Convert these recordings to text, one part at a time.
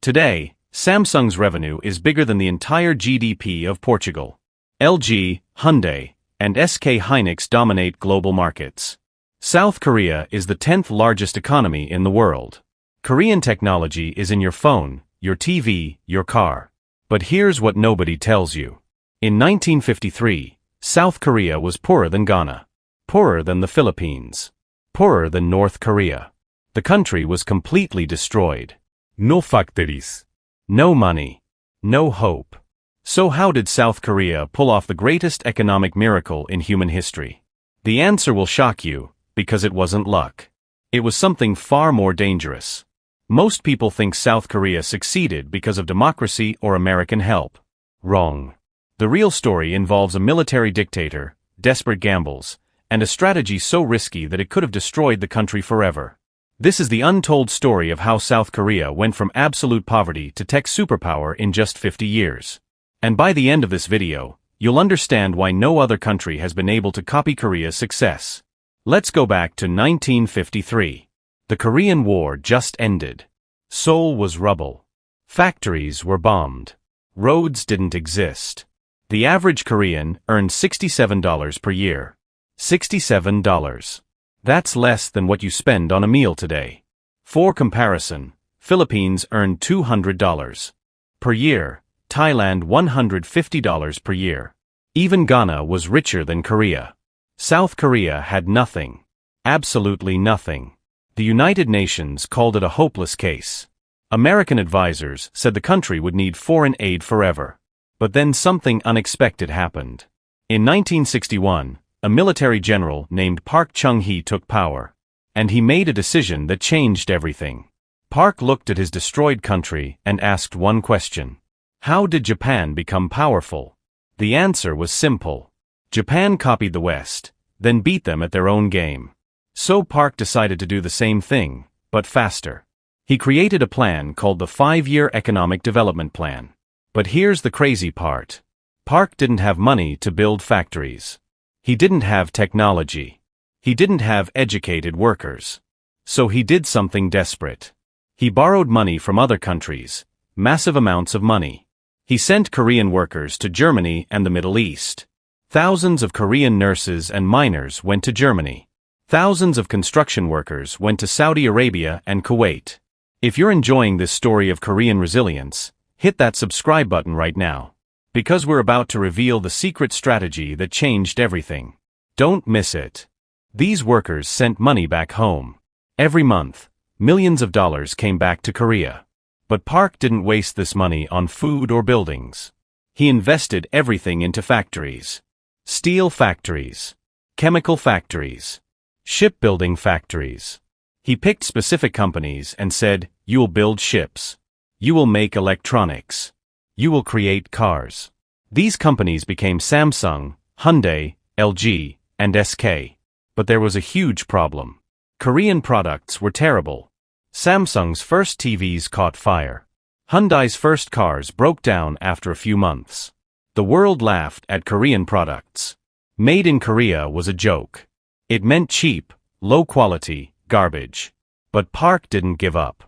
Today, Samsung's revenue is bigger than the entire GDP of Portugal. LG, Hyundai, and SK Hynix dominate global markets. South Korea is the 10th largest economy in the world. Korean technology is in your phone, your TV, your car. But here's what nobody tells you. In 1953, South Korea was poorer than Ghana, poorer than the Philippines, poorer than North Korea. The country was completely destroyed. No factories. No money. No hope. So how did South Korea pull off the greatest economic miracle in human history? The answer will shock you, because it wasn't luck. It was something far more dangerous. Most people think South Korea succeeded because of democracy or American help. Wrong. The real story involves a military dictator, desperate gambles, and a strategy so risky that it could have destroyed the country forever. This is the untold story of how South Korea went from absolute poverty to tech superpower in just 50 years. And by the end of this video, you'll understand why no other country has been able to copy Korea's success. Let's go back to 1953. The Korean War just ended. Seoul was rubble. Factories were bombed. Roads didn't exist. The average Korean earned $67 per year. $67. That's less than what you spend on a meal today. For comparison, Philippines earned $200 per year. Thailand $150 per year. Even Ghana was richer than Korea. South Korea had nothing. Absolutely nothing. The United Nations called it a hopeless case. American advisors said the country would need foreign aid forever. But then something unexpected happened. In 1961, a military general named Park Chung-hee took power. And he made a decision that changed everything. Park looked at his destroyed country and asked one question. How did Japan become powerful? The answer was simple. Japan copied the West, then beat them at their own game. So Park decided to do the same thing, but faster. He created a plan called the 5-Year Economic Development Plan. But here's the crazy part. Park didn't have money to build factories. He didn't have technology. He didn't have educated workers. So he did something desperate. He borrowed money from other countries, massive amounts of money. He sent Korean workers to Germany and the Middle East. Thousands of Korean nurses and miners went to Germany. Thousands of construction workers went to Saudi Arabia and Kuwait. If you're enjoying this story of Korean resilience, hit that subscribe button right now. Because we're about to reveal the secret strategy that changed everything. Don't miss it. These workers sent money back home. Every month, millions of dollars came back to Korea. But Park didn't waste this money on food or buildings. He invested everything into factories. Steel factories. Chemical factories. Shipbuilding factories. He picked specific companies and said, "You will build ships. You will make electronics. You will create cars." These companies became Samsung, Hyundai, LG, and SK. But there was a huge problem. Korean products were terrible. Samsung's first TVs caught fire. Hyundai's first cars broke down after a few months. The world laughed at Korean products. Made in Korea was a joke. It meant cheap, low quality, garbage. But Park didn't give up.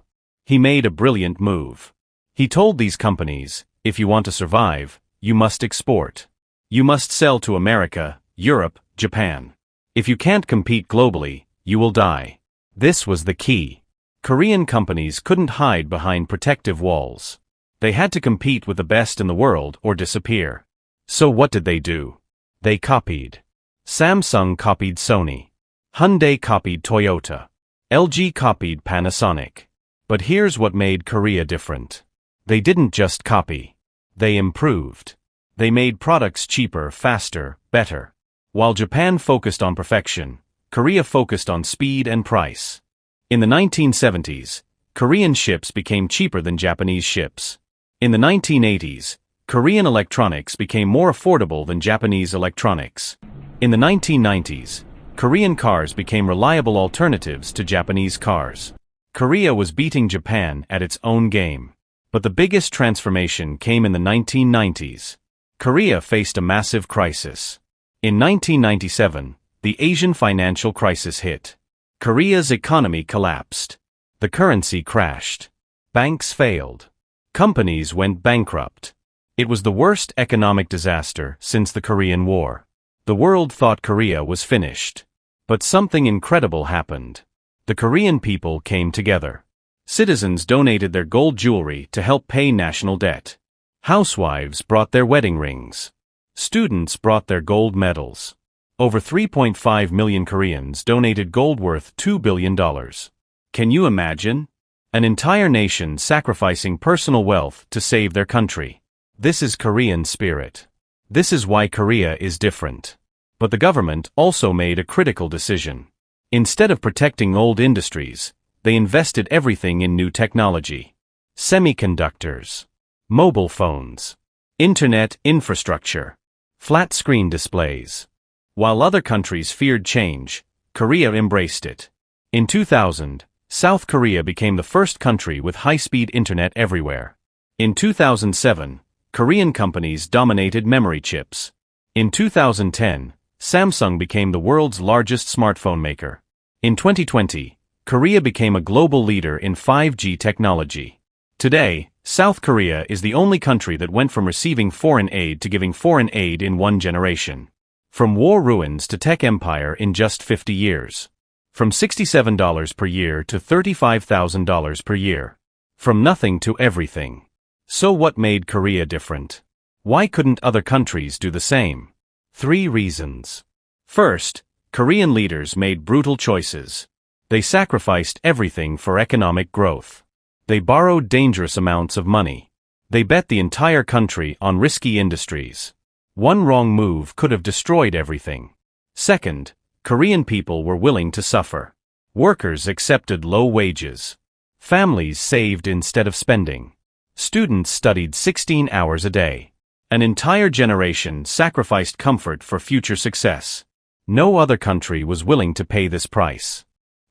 He made a brilliant move. He told these companies, if you want to survive, you must export. You must sell to America, Europe, Japan. If you can't compete globally, you will die. This was the key. Korean companies couldn't hide behind protective walls. They had to compete with the best in the world or disappear. So what did they do? They copied. Samsung copied Sony. Hyundai copied Toyota. LG copied Panasonic. But here's what made Korea different. They didn't just copy. They improved. They made products cheaper, faster, better. While Japan focused on perfection, Korea focused on speed and price. In the 1970s, Korean ships became cheaper than Japanese ships. In the 1980s, Korean electronics became more affordable than Japanese electronics. In the 1990s, Korean cars became reliable alternatives to Japanese cars. Korea was beating Japan at its own game. But the biggest transformation came in the 1990s. Korea faced a massive crisis. In 1997, the Asian financial crisis hit. Korea's economy collapsed. The currency crashed. Banks failed. Companies went bankrupt. It was the worst economic disaster since the Korean War. The world thought Korea was finished. But something incredible happened. The Korean people came together. Citizens donated their gold jewelry to help pay national debt. Housewives brought their wedding rings. Students brought their gold medals. Over 3.5 million Koreans donated gold worth $2 billion. Can you imagine? An entire nation sacrificing personal wealth to save their country. This is Korean spirit. This is why Korea is different. But the government also made a critical decision. Instead of protecting old industries, they invested everything in new technology. Semiconductors, mobile phones, internet infrastructure, flat-screen displays. While other countries feared change, Korea embraced it. In 2000, South Korea became the first country with high-speed internet everywhere. In 2007, Korean companies dominated memory chips. In 2010, Samsung became the world's largest smartphone maker. In 2020, Korea became a global leader in 5G technology. Today, South Korea is the only country that went from receiving foreign aid to giving foreign aid in one generation. From war ruins to tech empire in just 50 years. From $67 per year to $35,000 per year. From nothing to everything. So what made Korea different? Why couldn't other countries do the same? 3 reasons. First, Korean leaders made brutal choices. They sacrificed everything for economic growth. They borrowed dangerous amounts of money. They bet the entire country on risky industries. One wrong move could have destroyed everything. Second, Korean people were willing to suffer. Workers accepted low wages. Families saved instead of spending. Students studied 16 hours a day. An entire generation sacrificed comfort for future success. No other country was willing to pay this price.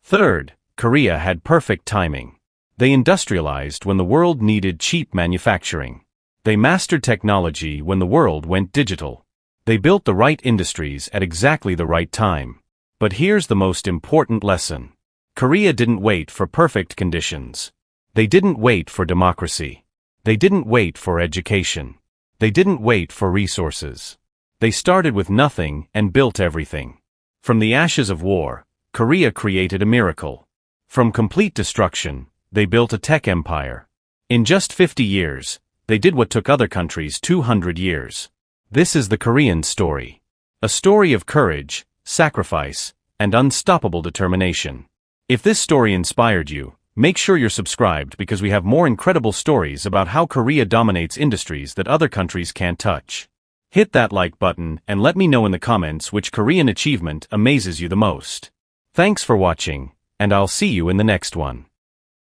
Third, Korea had perfect timing. They industrialized when the world needed cheap manufacturing. They mastered technology when the world went digital. They built the right industries at exactly the right time. But here's the most important lesson. Korea didn't wait for perfect conditions. They didn't wait for democracy. They didn't wait for education. They didn't wait for resources. They started with nothing and built everything. From the ashes of war, Korea created a miracle. From complete destruction, they built a tech empire. In just 50 years, they did what took other countries 200 years. This is the Korean story. A story of courage, sacrifice, and unstoppable determination. If this story inspired you, make sure you're subscribed because we have more incredible stories about how Korea dominates industries that other countries can't touch. Hit that like button and let me know in the comments which Korean achievement amazes you the most. Thanks for watching, and I'll see you in the next one.